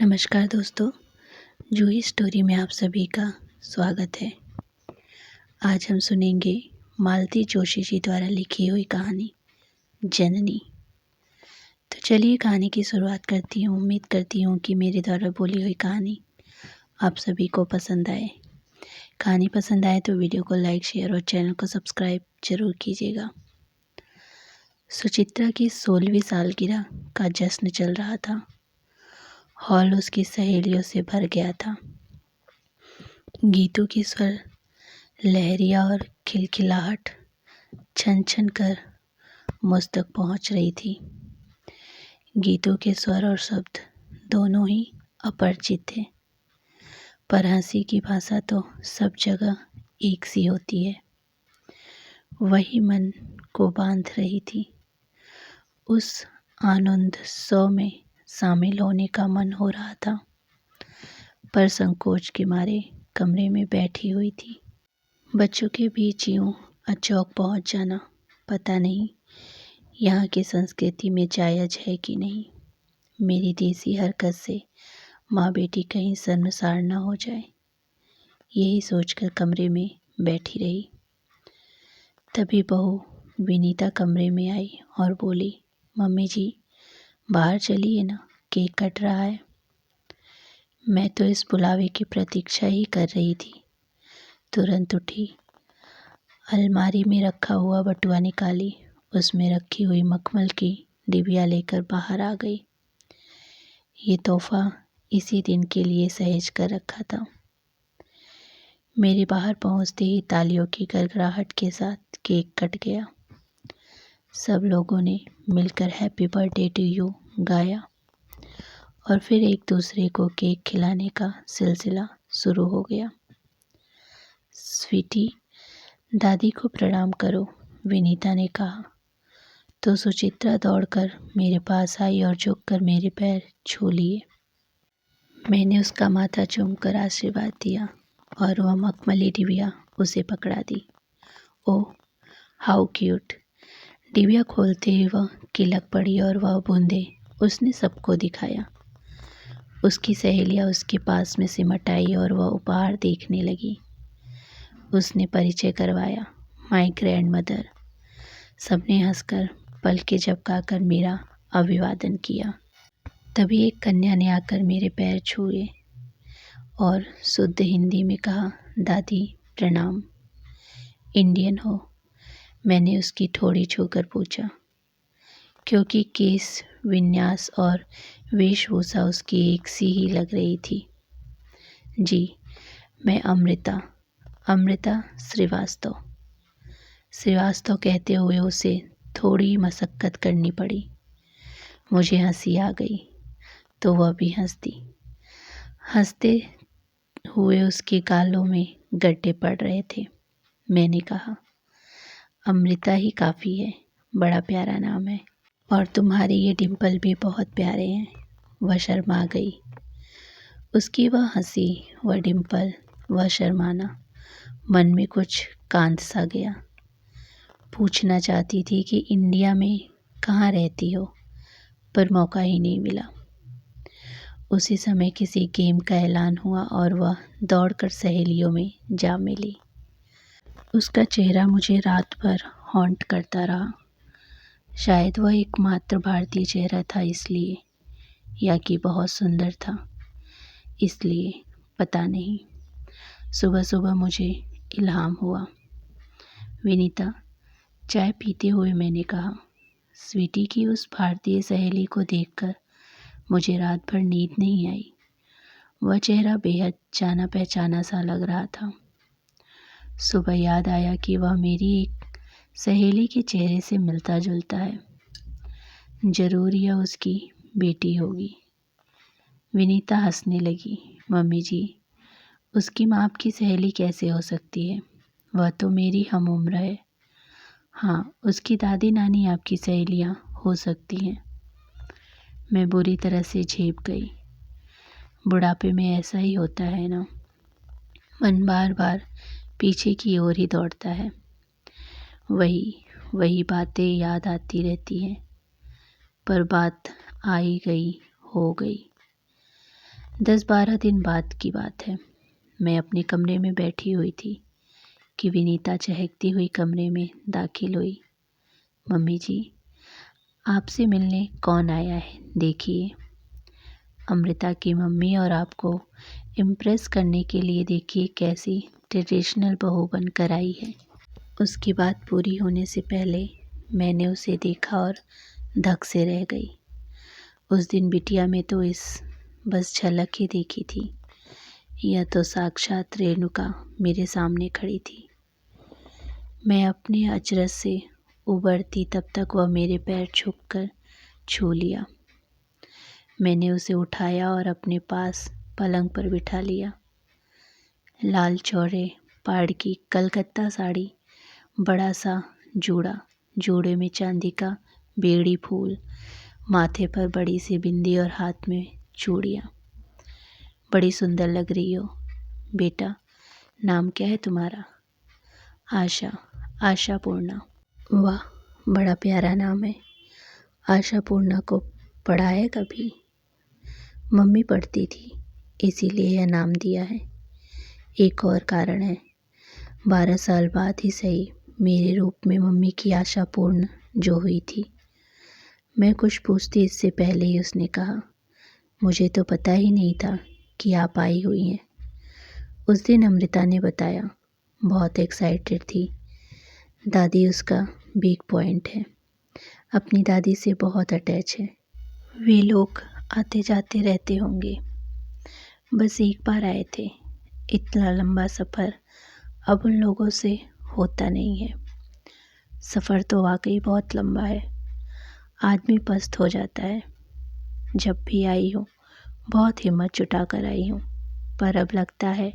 नमस्कार दोस्तों, जूही स्टोरी में आप सभी का स्वागत है। आज हम सुनेंगे मालती जोशी जी द्वारा लिखी हुई कहानी जननी। तो चलिए कहानी की शुरुआत करती हूँ। उम्मीद करती हूँ कि मेरे द्वारा बोली हुई कहानी आप सभी को पसंद आए। कहानी पसंद आए तो वीडियो को लाइक, शेयर और चैनल को सब्सक्राइब जरूर कीजिएगा। सुचित्रा की 16वीं सालगिरह का जश्न चल रहा था। हॉल उसकी सहेलियों से भर गया था। गीतों की स्वर लहरिया और खिलखिलाहट छन छन कर मुझ तक पहुंच रही थी। गीतों के स्वर और शब्द दोनों ही अपरिचित थे, पर हंसी की भाषा तो सब जगह एक सी होती है। वही मन को बांध रही थी। उस आनंदोत्सव में शामिल होने का मन हो रहा था, पर संकोच के मारे कमरे में बैठी हुई थी। बच्चों के बीच यूं अचौक पहुंच जाना, पता नहीं यहाँ की संस्कृति में जायज़ है कि नहीं। मेरी देसी हरकत से माँ बेटी कहीं शर्मसार न हो जाए, यही सोचकर कमरे में बैठी रही। तभी बहू विनीता कमरे में आई और बोली, मम्मी जी बाहर चलिए ना, केक कट रहा है। मैं तो इस बुलावे की प्रतीक्षा ही कर रही थी। तुरंत उठी, अलमारी में रखा हुआ बटुआ निकाली, उसमें रखी हुई मखमल की डिबिया लेकर बाहर आ गई। ये तोहफा इसी दिन के लिए सहेज कर रखा था। मेरे बाहर पहुंचते ही तालियों की गड़गड़ाहट के साथ केक कट गया। सब लोगों ने मिलकर हैप्पी बर्थडे टू यू गाया और फिर एक दूसरे को केक खिलाने का सिलसिला शुरू हो गया। स्वीटी, दादी को प्रणाम करो, विनीता ने कहा तो सुचित्रा दौड़कर मेरे पास आई और झुककर मेरे पैर छू लिए। मैंने उसका माथा चूमकर आशीर्वाद दिया और वह मखमली डिबिया उसे पकड़ा दी। Oh how cute. डिबिया खोलते ही वह किलक पड़ी और वह बूंदे उसने सबको दिखाया। उसकी सहेलियां उसके पास में सिमट आई और वह उपहार देखने लगी। उसने परिचय करवाया, माय ग्रैंड मदर। सबने हंसकर पलकें झपकाकर मेरा अभिवादन किया। तभी एक कन्या ने आकर मेरे पैर छुए और शुद्ध हिंदी में कहा, दादी प्रणाम। इंडियन हो? मैंने उसकी ठोड़ी छूकर पूछा, क्योंकि केस विन्यास और वेशभूषा उसकी एक सी ही लग रही थी। जी, मैं अमृता श्रीवास्तव। श्रीवास्तव कहते हुए उसे थोड़ी मशक्कत करनी पड़ी। मुझे हंसी आ गई तो वह भी हंस दी। हंसते हुए उसके गालों में गड्ढे पड़ रहे थे। मैंने कहा, अमृता ही काफ़ी है, बड़ा प्यारा नाम है और तुम्हारे ये डिम्पल भी बहुत प्यारे हैं। वह शर्मा गई। उसकी वह हंसी, वह डिम्पल, वह शर्माना, मन में कुछ कांध सा गया। पूछना चाहती थी कि इंडिया में कहाँ रहती हो, पर मौका ही नहीं मिला। उसी समय किसी गेम का ऐलान हुआ और वह दौड़कर सहेलियों में जा मिली। उसका चेहरा मुझे रात भर हॉन्ट करता रहा। शायद वह एकमात्र भारतीय चेहरा था इसलिए, या कि बहुत सुंदर था इसलिए, पता नहीं। सुबह सुबह मुझे इल्हाम हुआ। विनीता, चाय पीते हुए मैंने कहा, स्वीटी की उस भारतीय सहेली को देखकर मुझे रात भर नींद नहीं आई। वह चेहरा बेहद जाना पहचाना सा लग रहा था। सुबह याद आया कि वह मेरी एक सहेली के चेहरे से मिलता जुलता है। जरूर यह उसकी बेटी होगी। विनीता हंसने लगी। मम्मी जी, उसकी माँ आपकी सहेली कैसे हो सकती है? वह तो मेरी हम उम्र है। हाँ, उसकी दादी नानी आपकी सहेलियाँ हो सकती हैं। मैं बुरी तरह से झेप गई। बुढ़ापे में ऐसा ही होता है ना, मन बार बार पीछे की ओर ही दौड़ता है। वही बातें याद आती रहती हैं, पर बात आई गई हो गई। 10-12 दिन बाद की बात है। मैं अपने कमरे में बैठी हुई थी कि विनीता चहकती हुई कमरे में दाखिल हुई। मम्मी जी, आपसे मिलने कौन आया है देखिए। अमृता की मम्मी और आपको इम्प्रेस करने के लिए देखिए कैसी ट्रेडिशनल बहू बनकर आई है। उसकी बात पूरी होने से पहले मैंने उसे देखा और धक से रह गई। उस दिन बिटिया में तो इस बस झलक ही देखी थी। यह तो साक्षात रेणुका मेरे सामने खड़ी थी। मैं अपने अचरज से उबरती तब तक वह मेरे पैर छुपकर छू लिया। मैंने उसे उठाया और अपने पास पलंग पर बिठा लिया। लाल चौड़े पाड़ की कलकत्ता साड़ी, बड़ा सा जूड़ा, जूड़े में चांदी का बेड़ी फूल, माथे पर बड़ी सी बिंदी और हाथ में चूड़ियाँ। बड़ी सुंदर लग रही हो बेटा। नाम क्या है तुम्हारा? आशा। आशा पूर्णा। वाह, बड़ा प्यारा नाम है। आशा पूर्णा को पढ़ा है कभी? मम्मी पढ़ती थी, इसीलिए यह नाम दिया है। एक और कारण है, 12 साल बाद ही सही मेरे रूप में मम्मी की आशा पूर्ण जो हुई थी। मैं कुछ पूछती इससे पहले ही उसने कहा, मुझे तो पता ही नहीं था कि आप आई हुई हैं। उस दिन अमृता ने बताया, बहुत एक्साइटेड थी। दादी उसका वीक पॉइंट है, अपनी दादी से बहुत अटैच है। वे लोग आते जाते रहते होंगे। बस एक बार आए थे। इतना लंबा सफ़र अब उन लोगों से होता नहीं है। सफ़र तो वाकई बहुत लंबा है, आदमी पस्त हो जाता है। जब भी आई हूँ बहुत हिम्मत जुटा कर आई हूँ, पर अब लगता है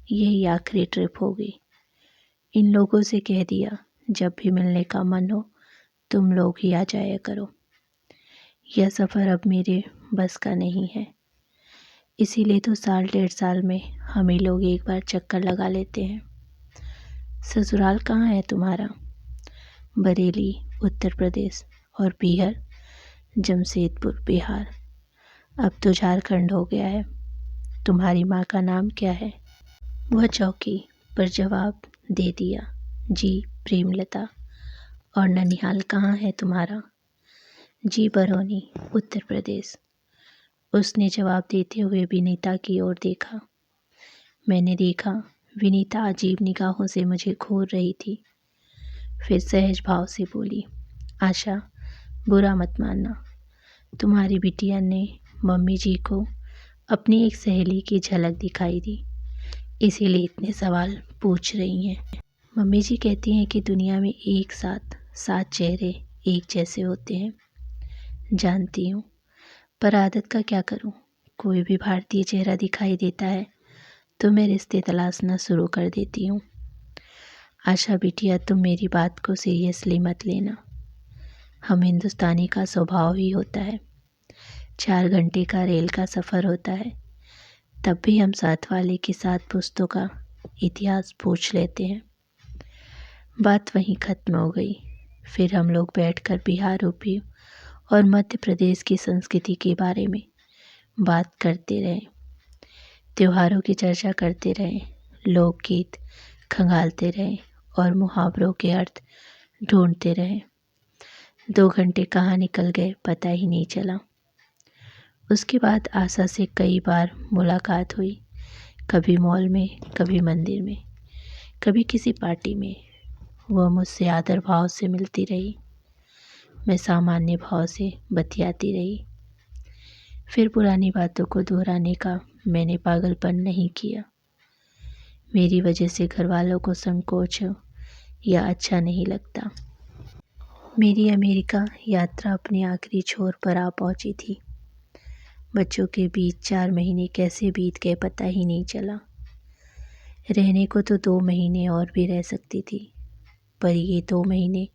यही आखिरी ट्रिप होगी। इन लोगों से कह दिया, जब भी मिलने का मन हो तुम लोग ही आ जाया करो। यह सफ़र अब मेरे बस का नहीं है, इसीलिए तो 1.5 साल में हम ही लोग एक बार चक्कर लगा लेते हैं। ससुराल कहाँ है तुम्हारा? बरेली उत्तर प्रदेश और पीहर जमशेदपुर बिहार। अब तो झारखंड हो गया है। तुम्हारी माँ का नाम क्या है? वह चौकी पर जवाब दे दिया, जी प्रेमलता। और ननिहाल कहाँ है तुम्हारा? जी बरौनी उत्तर प्रदेश। उसने जवाब देते हुए विनीता की ओर देखा। मैंने देखा विनीता अजीब निगाहों से मुझे घूर रही थी। फिर सहज भाव से बोली, आशा बुरा मत मानना, तुम्हारी बिटिया ने मम्मी जी को अपनी एक सहेली की झलक दिखाई थी, इसीलिए इतने सवाल पूछ रही हैं। मम्मी जी कहती हैं कि दुनिया में एक साथ 7 चेहरे एक जैसे होते हैं। जानती हूँ, पर आदत का क्या करूँ। कोई भी भारतीय चेहरा दिखाई देता है तो मैं रिश्ते तलाशना शुरू कर देती हूँ। आशा बिटिया, तुम मेरी बात को सीरियसली मत लेना। हम हिंदुस्तानी का स्वभाव ही होता है। 4 घंटे का रेल का सफ़र होता है, तब भी हम साथ वाले के साथ पुश्तों का इतिहास पूछ लेते हैं। बात वहीं ख़त्म हो गई। फिर हम लोग बैठकर बिहार, यूपी और मध्य प्रदेश की संस्कृति के बारे में बात करते रहे, त्योहारों की चर्चा करते रहे, लोकगीत खंगालते रहे और मुहावरों के अर्थ ढूंढते रहे। 2 घंटे कहाँ निकल गए पता ही नहीं चला। उसके बाद आशा से कई बार मुलाकात हुई, कभी मॉल में, कभी मंदिर में, कभी किसी पार्टी में। वह मुझसे आदर भाव से मिलती रही, मैं सामान्य भाव से बतियाती रही। फिर पुरानी बातों को दोहराने का मैंने पागलपन नहीं किया। मेरी वजह से घर वालों को संकोच या अच्छा नहीं लगता। मेरी अमेरिका यात्रा अपने आखिरी छोर पर आ पहुंची थी। बच्चों के बीच 4 महीने कैसे बीत गए पता ही नहीं चला। रहने को तो 2 महीने और भी रह सकती थी, पर ये 2 महीने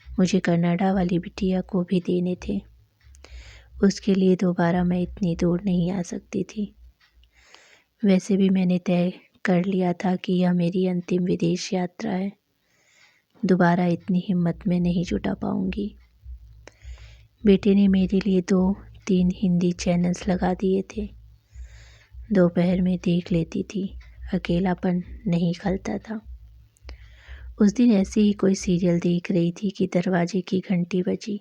मुझे कनाडा वाली बिटिया को भी देने थे। उसके लिए दोबारा मैं इतनी दूर नहीं आ सकती थी। वैसे भी मैंने तय कर लिया था कि यह मेरी अंतिम विदेश यात्रा है। दोबारा इतनी हिम्मत में नहीं जुटा पाऊंगी। बेटे ने मेरे लिए 2-3 हिंदी चैनल्स लगा दिए थे। दोपहर में देख लेती थी, अकेलापन नहीं खलता था। उस दिन ऐसे ही कोई सीरियल देख रही थी कि दरवाजे की घंटी बजी।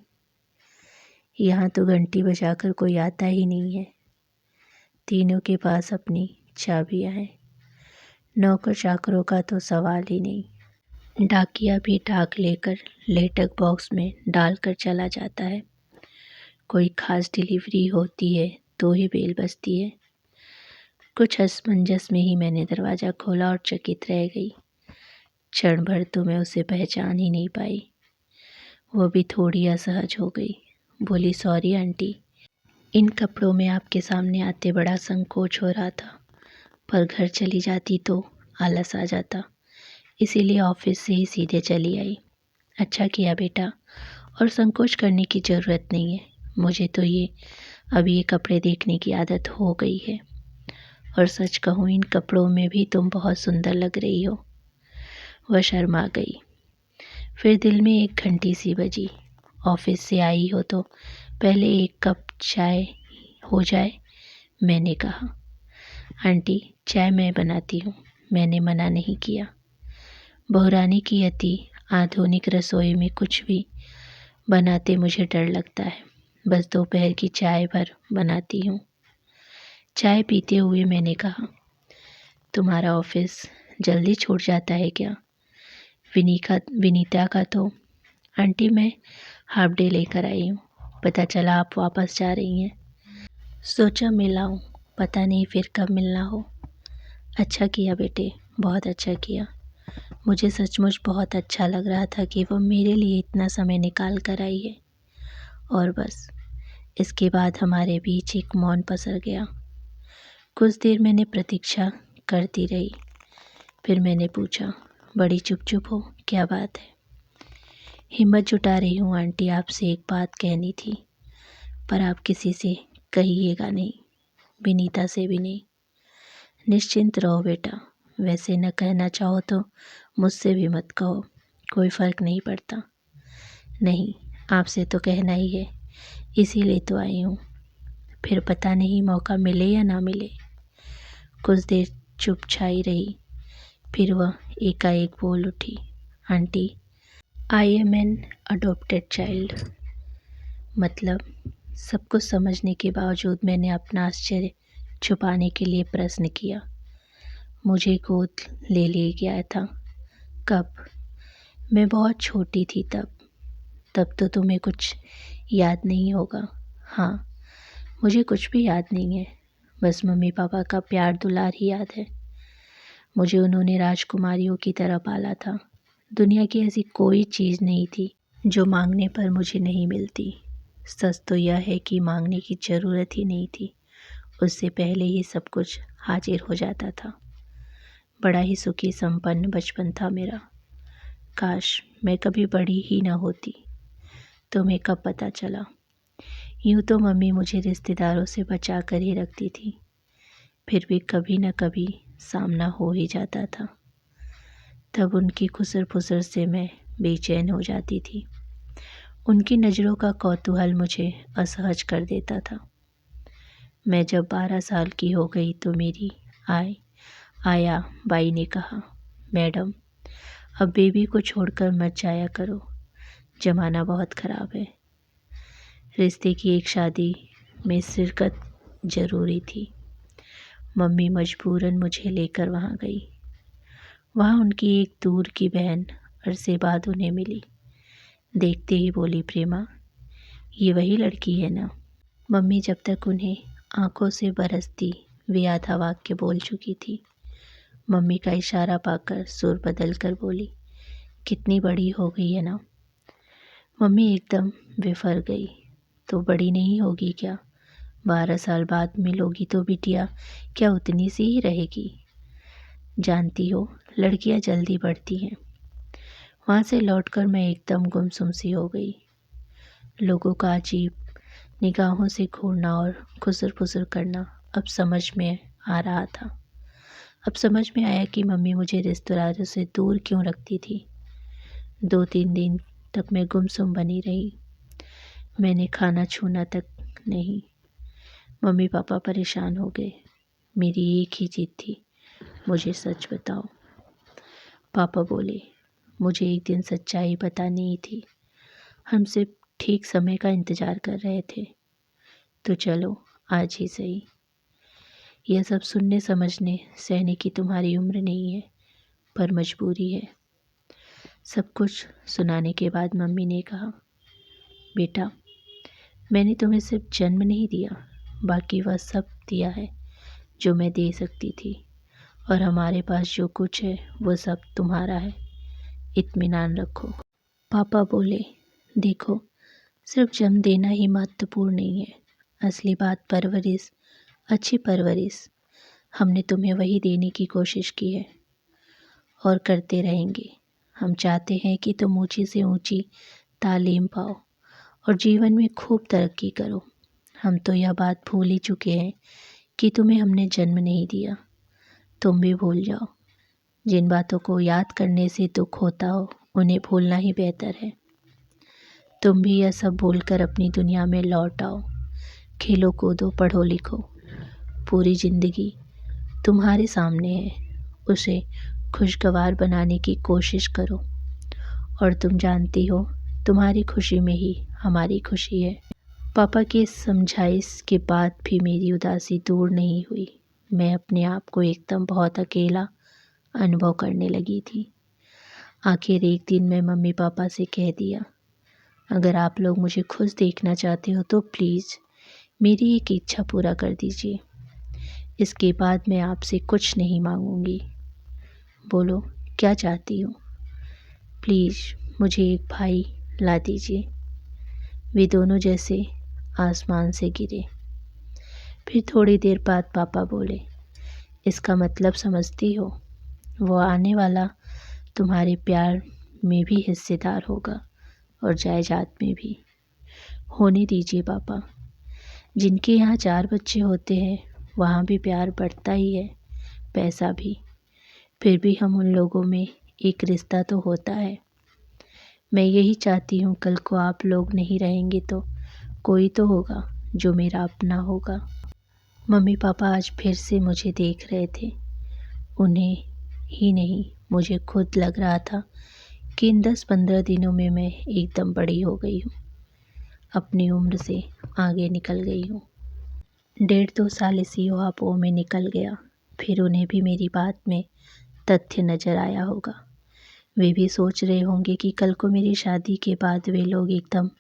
यहाँ तो घंटी बजाकर कोई आता ही नहीं है। तीनों के पास अपनी चाबियाँ हैं। नौकर चाकरों का तो सवाल ही नहीं। डाकिया भी डाक लेकर लेटर बॉक्स में डालकर चला जाता है। कोई खास डिलीवरी होती है तो ही बेल बजती है। कुछ असमंजस में ही मैंने दरवाज़ा खोला और चकित रह गई। क्षण भर तो मैं उसे पहचान ही नहीं पाई। वो भी थोड़ी असहज हो गई। बोली, सॉरी आंटी, इन कपड़ों में आपके सामने आते बड़ा संकोच हो रहा था, पर घर चली जाती तो आलस आ जाता, इसीलिए ऑफिस से ही सीधे चली आई। अच्छा किया बेटा, और संकोच करने की ज़रूरत नहीं है। मुझे तो अभी ये कपड़े देखने की आदत हो गई है, और सच कहूँ इन कपड़ों में भी तुम बहुत सुंदर लग रही हो। वह शर्मा गई। फिर दिल में एक घंटी सी बजी। ऑफिस से आई हो तो पहले एक कप चाय हो जाए, मैंने कहा। आंटी, चाय मैं बनाती हूँ, मैंने मना नहीं किया। बहुरानी की अति आधुनिक रसोई में कुछ भी बनाते मुझे डर लगता है। बस दोपहर की चाय भर बनाती हूँ। चाय पीते हुए मैंने कहा, तुम्हारा ऑफिस जल्दी छूट जाता है क्या? विनीता का तो। आंटी, मैं हाफ डे लेकर आई हूँ, पता चला आप वापस जा रही हैं। सोचा मिल आऊँ, पता नहीं फिर कब मिलना हो। अच्छा किया बेटे, बहुत अच्छा किया। मुझे सचमुच बहुत अच्छा लग रहा था कि वो मेरे लिए इतना समय निकाल कर आई है। और बस इसके बाद हमारे बीच एक मौन पसर गया। कुछ देर मैंने प्रतीक्षा करती रही। फिर मैंने पूछा, बड़ी चुप हो, क्या बात है? हिम्मत जुटा रही हूँ आंटी, आपसे एक बात कहनी थी, पर आप किसी से कहिएगा नहीं, विनीता से भी नहीं। निश्चिंत रहो बेटा, वैसे न कहना चाहो तो मुझसे भी मत कहो, कोई फ़र्क नहीं पड़ता। नहीं, आपसे तो कहना ही है, इसीलिए तो आई हूँ। फिर पता नहीं मौका मिले या ना मिले। कुछ देर चुप छाई रही। फिर वह एकाएक बोल उठी, auntie, I am an adopted child. मतलब? सब कुछ समझने के बावजूद मैंने अपना आश्चर्य छुपाने के लिए प्रश्न किया। मुझे गोद ले गया था। कब? मैं बहुत छोटी थी तब तो तुम्हें कुछ याद नहीं होगा। हाँ, मुझे कुछ भी याद नहीं है, बस मम्मी पापा का प्यार दुलार ही याद है। मुझे उन्होंने राजकुमारियों की तरह पाला था। दुनिया की ऐसी कोई चीज़ नहीं थी जो मांगने पर मुझे नहीं मिलती। सच तो यह है कि मांगने की ज़रूरत ही नहीं थी, उससे पहले ही सब कुछ हाजिर हो जाता था। बड़ा ही सुखी संपन्न बचपन था मेरा। काश मैं कभी बड़ी ही न होती। तुम्हें कब पता चला? यूँ तो मम्मी मुझे रिश्तेदारों से बचा कर ही रखती थी, फिर भी कभी न कभी सामना हो ही जाता था। तब उनकी खुसर फुसर से मैं बेचैन हो जाती थी। उनकी नज़रों का कौतूहल मुझे असहज कर देता था। मैं जब 12 साल की हो गई तो मेरी आया बाई ने कहा, मैडम, अब बेबी को छोड़कर मत जाया करो, ज़माना बहुत ख़राब है। रिश्ते की एक शादी में शिरकत ज़रूरी थी। मम्मी मजबूरन मुझे लेकर वहाँ गई। वहाँ उनकी एक दूर की बहन अरसे बाद उन्हें मिली। देखते ही बोली, प्रेमा, ये वही लड़की है ना? मम्मी जब तक उन्हें आंखों से बरसती वे आधा वाक्य बोल चुकी थी। मम्मी का इशारा पाकर सुर बदल कर बोली, कितनी बड़ी हो गई है ना? मम्मी एकदम विफर गई। तो बड़ी नहीं होगी क्या? 12 साल बाद मिलोगी तो बिटिया क्या उतनी सी ही रहेगी? जानती हो, लड़कियां जल्दी बढ़ती हैं। वहाँ से लौटकर मैं एकदम गुमसुम सी हो गई। लोगों का अजीब निगाहों से घूरना और खुसर फुसर करना अब समझ में आ रहा था। अब समझ में आया कि मम्मी मुझे रिश्तेदारों से दूर क्यों रखती थी। 2-3 दिन तक मैं गुमसुम बनी रही। मैंने खाना छूना तक नहीं। मम्मी पापा परेशान हो गए। मेरी एक ही जिद थी, मुझे सच बताओ। पापा बोले, मुझे एक दिन सच्चाई बतानी ही थी। हम सिर्फ ठीक समय का इंतज़ार कर रहे थे। तो चलो आज ही सही। यह सब सुनने समझने सहने की तुम्हारी उम्र नहीं है, पर मजबूरी है। सब कुछ सुनाने के बाद मम्मी ने कहा, बेटा, मैंने तुम्हें सिर्फ जन्म नहीं दिया, बाकी वह सब दिया है जो मैं दे सकती थी। और हमारे पास जो कुछ है वो सब तुम्हारा है, इत्मीनान रखो। पापा बोले, देखो, सिर्फ जन्म देना ही महत्वपूर्ण नहीं है। असली बात परवरिश, अच्छी परवरिश। हमने तुम्हें वही देने की कोशिश की है और करते रहेंगे। हम चाहते हैं कि तुम ऊंची से ऊंची तालीम पाओ और जीवन में खूब तरक्की करो। हम तो यह बात भूल ही चुके हैं कि तुम्हें हमने जन्म नहीं दिया। तुम भी भूल जाओ। जिन बातों को याद करने से दुख होता हो, उन्हें भूलना ही बेहतर है। तुम भी यह सब भूलकर अपनी दुनिया में लौट आओ। खेलो कूदो, पढ़ो लिखो। पूरी ज़िंदगी तुम्हारे सामने है, उसे खुशगवार बनाने की कोशिश करो। और तुम जानती हो, तुम्हारी खुशी में ही हमारी खुशी है। पापा के समझाइश के बाद भी मेरी उदासी दूर नहीं हुई। मैं अपने आप को एकदम बहुत अकेला अनुभव करने लगी थी। आखिर एक दिन मैं मम्मी पापा से कह दिया, अगर आप लोग मुझे खुश देखना चाहते हो तो प्लीज़ मेरी एक इच्छा पूरा कर दीजिए। इसके बाद मैं आपसे कुछ नहीं मांगूंगी। बोलो, क्या चाहती हो? प्लीज़ मुझे एक भाई ला दीजिए। वे दोनों जैसे आसमान से गिरे। फिर थोड़ी देर बाद पापा बोले, इसका मतलब समझती हो? वो आने वाला तुम्हारे प्यार में भी हिस्सेदार होगा और जायदाद में भी। होने दीजिए पापा। जिनके यहाँ 4 बच्चे होते हैं वहाँ भी प्यार बढ़ता ही है, पैसा भी। फिर भी हम उन लोगों में एक रिश्ता तो होता है। मैं यही चाहती हूँ, कल को आप लोग नहीं रहेंगे तो कोई तो होगा जो मेरा अपना होगा। मम्मी पापा आज फिर से मुझे देख रहे थे। उन्हें ही नहीं, मुझे खुद लग रहा था कि इन 10-15 दिनों में मैं एकदम बड़ी हो गई हूँ, अपनी उम्र से आगे निकल गई हूँ। 1.5-2 साल इसी ऊहापोह में निकल गया। फिर उन्हें भी मेरी बात में तथ्य नज़र आया होगा। वे भी सोच रहे होंगे कि कल को मेरी शादी के बाद वे लोग एकदम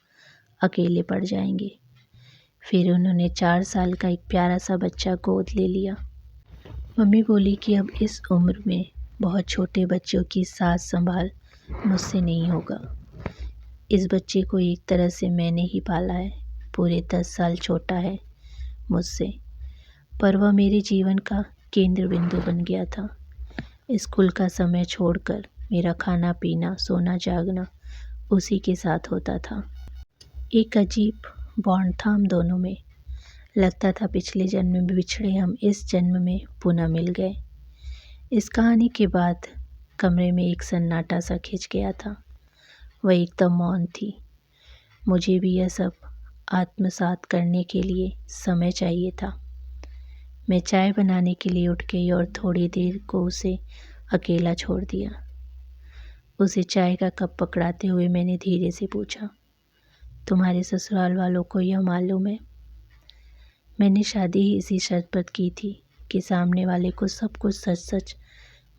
अकेले पड़ जाएंगे। फिर उन्होंने 4 साल का एक प्यारा सा बच्चा गोद ले लिया। मम्मी बोली कि अब इस उम्र में बहुत छोटे बच्चों की सास संभाल मुझसे नहीं होगा। इस बच्चे को एक तरह से मैंने ही पाला है। पूरे 10 साल छोटा है मुझसे, पर वह मेरे जीवन का केंद्र बिंदु बन गया था। स्कूल का समय छोड़कर मेरा खाना पीना सोना जागना उसी के साथ होता था। एक अजीब बॉन्ड था हम दोनों में। लगता था पिछले जन्म में बिछड़े हम इस जन्म में पुनः मिल गए। इस कहानी के बाद कमरे में एक सन्नाटा सा खिंच गया था। वह एकदम मौन थी। मुझे भी यह सब आत्मसात करने के लिए समय चाहिए था। मैं चाय बनाने के लिए उठ गई और थोड़ी देर को उसे अकेला छोड़ दिया। उसे चाय का कप पकड़ाते हुए मैंने धीरे से पूछा, तुम्हारे ससुराल वालों को यह मालूम है? मैंने शादी ही इसी शर्त पर की थी कि सामने वाले को सब कुछ सच सच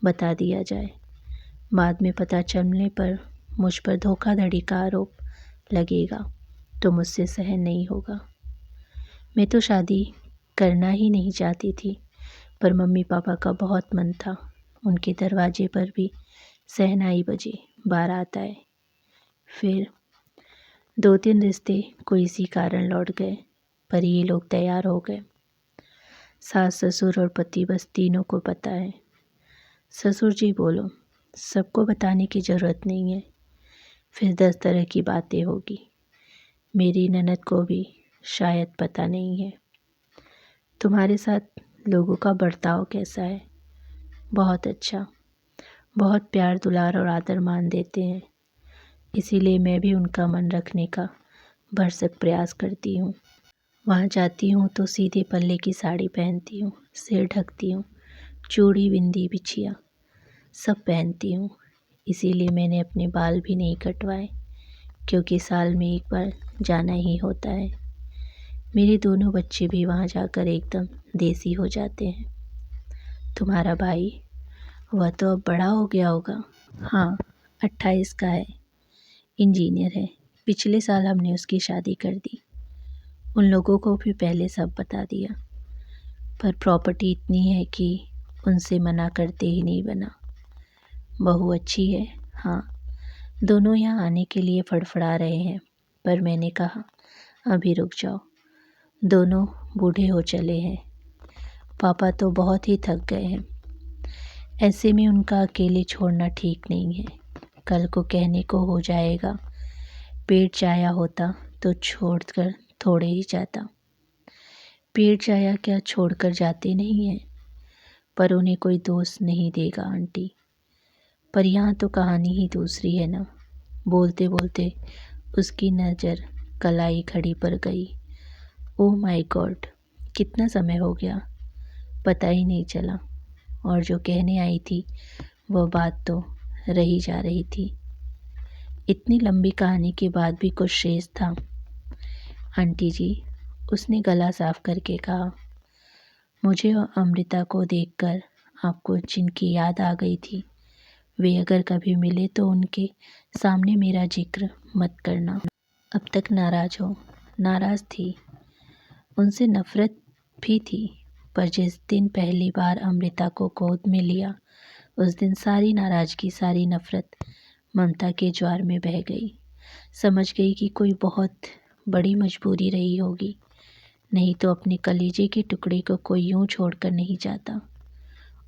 बता दिया जाए। बाद में पता चलने पर मुझ पर धोखाधड़ी का आरोप लगेगा तो मुझसे सहन नहीं होगा। मैं तो शादी करना ही नहीं चाहती थी, पर मम्मी पापा का बहुत मन था। उनके दरवाजे पर भी शहनाई बजे, बारात आए। फिर 2-3 रिश्ते कोई इसी कारण लौट गए, पर ये लोग तैयार हो गए। सास ससुर और पति बस तीनों को पता है। ससुर जी बोलो, सबको बताने की ज़रूरत नहीं है, फिर 10 तरह की बातें होगी। मेरी ननद को भी शायद पता नहीं है। तुम्हारे साथ लोगों का बर्ताव कैसा है? बहुत अच्छा, बहुत प्यार दुलार और आदर मान देते हैं। इसीलिए मैं भी उनका मन रखने का भरसक प्रयास करती हूँ। वहाँ जाती हूँ तो सीधे पल्ले की साड़ी पहनती हूँ, सिर ढकती हूँ, चूड़ी बिंदी बिछिया सब पहनती हूँ। इसीलिए मैंने अपने बाल भी नहीं कटवाए, क्योंकि साल में एक बार जाना ही होता है। मेरे दोनों बच्चे भी वहाँ जाकर एकदम देसी हो जाते हैं। तुम्हारा भाई, वह तो अब बड़ा हो गया होगा। हाँ, 28 का है, इंजीनियर है। पिछले साल हमने उसकी शादी कर दी। उन लोगों को भी पहले सब बता दिया, पर प्रॉपर्टी इतनी है कि उनसे मना करते ही नहीं बना। बहू अच्छी है, हाँ। दोनों यहाँ आने के लिए फड़फड़ा रहे हैं, पर मैंने कहा अभी रुक जाओ, दोनों बूढ़े हो चले हैं। पापा तो बहुत ही थक गए हैं। ऐसे में उनका अकेले छोड़ना ठीक नहीं है। कल को कहने को हो जाएगा, पेट चाया होता तो छोड़कर थोड़े ही जाता। पेट चाया क्या छोड़कर जाते नहीं हैं, पर उन्हें कोई दोस्त नहीं देगा आंटी। पर यहाँ तो कहानी ही दूसरी है ना। बोलते बोलते उसकी नज़र कलाई खड़ी पर गई। ओह माय गॉड, कितना समय हो गया, पता ही नहीं चला। और जो कहने आई थी वह बात तो रही जा रही थी। इतनी लंबी कहानी के बाद भी कुछ शेष था। आंटी जी, उसने गला साफ करके कहा, मुझे और अमृता को देखकर आपको जिनकी याद आ गई थी, वे अगर कभी मिले तो उनके सामने मेरा जिक्र मत करना। अब तक नाराज़ थी, उनसे नफ़रत भी थी, पर जिस दिन पहली बार अमृता को गोद में लिया, उस दिन सारी नाराज़गी, सारी नफ़रत ममता के ज्वार में बह गई। समझ गई कि कोई बहुत बड़ी मजबूरी रही होगी, नहीं तो अपने कलेजे के टुकड़े को कोई यूं छोड़कर नहीं जाता।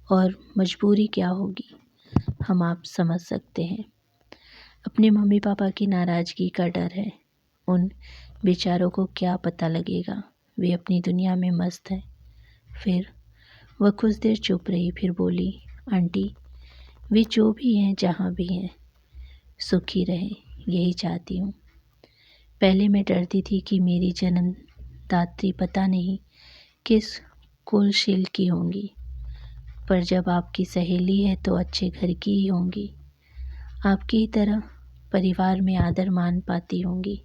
और मजबूरी क्या होगी, हम आप समझ सकते हैं। अपने मम्मी पापा की नाराज़गी का डर है। उन बेचारों को क्या पता लगेगा, वे अपनी दुनिया में मस्त हैं। फिर वह कुछ देर चुप रही, फिर बोली, आंटी, वे जो भी हैं, जहाँ भी हैं, सुखी रहें, यही चाहती हूँ। पहले मैं डरती थी कि मेरी जन्मदात्री पता नहीं किस कुलशील की होंगी, पर जब आपकी सहेली है तो अच्छे घर की ही होंगी। आपकी ही तरह परिवार में आदर मान पाती होंगी।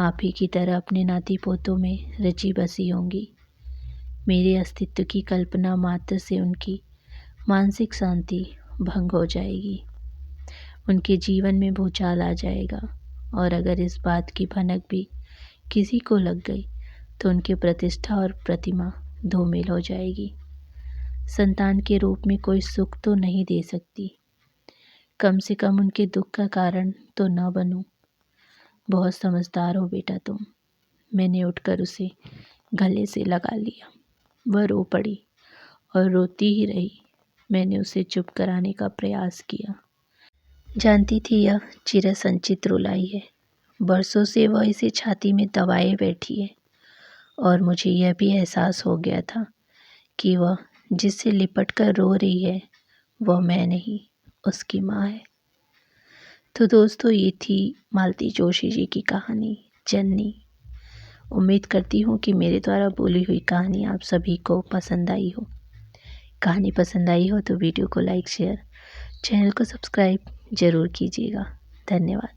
आप ही की तरह अपने नाती पोतों में रची बसी होंगी। मेरे अस्तित्व की कल्पना मात्र से उनकी मानसिक शांति भंग हो जाएगी। उनके जीवन में भूचाल आ जाएगा, और अगर इस बात की भनक भी किसी को लग गई तो उनकी प्रतिष्ठा और प्रतिमा धूमिल हो जाएगी। संतान के रूप में कोई सुख तो नहीं दे सकती, कम से कम उनके दुख का कारण तो न बनूं। बहुत समझदार हो बेटा तुम। मैंने उठकर उसे गले से लगा लिया। वह रो पड़ी और रोती ही रही। मैंने उसे चुप कराने का प्रयास किया। जानती थी यह चिरसंचित रुलाई है, बरसों से वह इसे छाती में दबाए बैठी है, और मुझे यह भी एहसास हो गया था कि वह जिससे लिपट कर रो रही है वह मैं नहीं, उसकी माँ है। तो दोस्तों, ये थी मालती जोशी जी की कहानी जननी। उम्मीद करती हूँ कि मेरे द्वारा बोली हुई कहानी आप सभी को पसंद आई हो। कहानी पसंद आई हो तो वीडियो को लाइक, शेयर, चैनल को सब्सक्राइब ज़रूर कीजिएगा। धन्यवाद।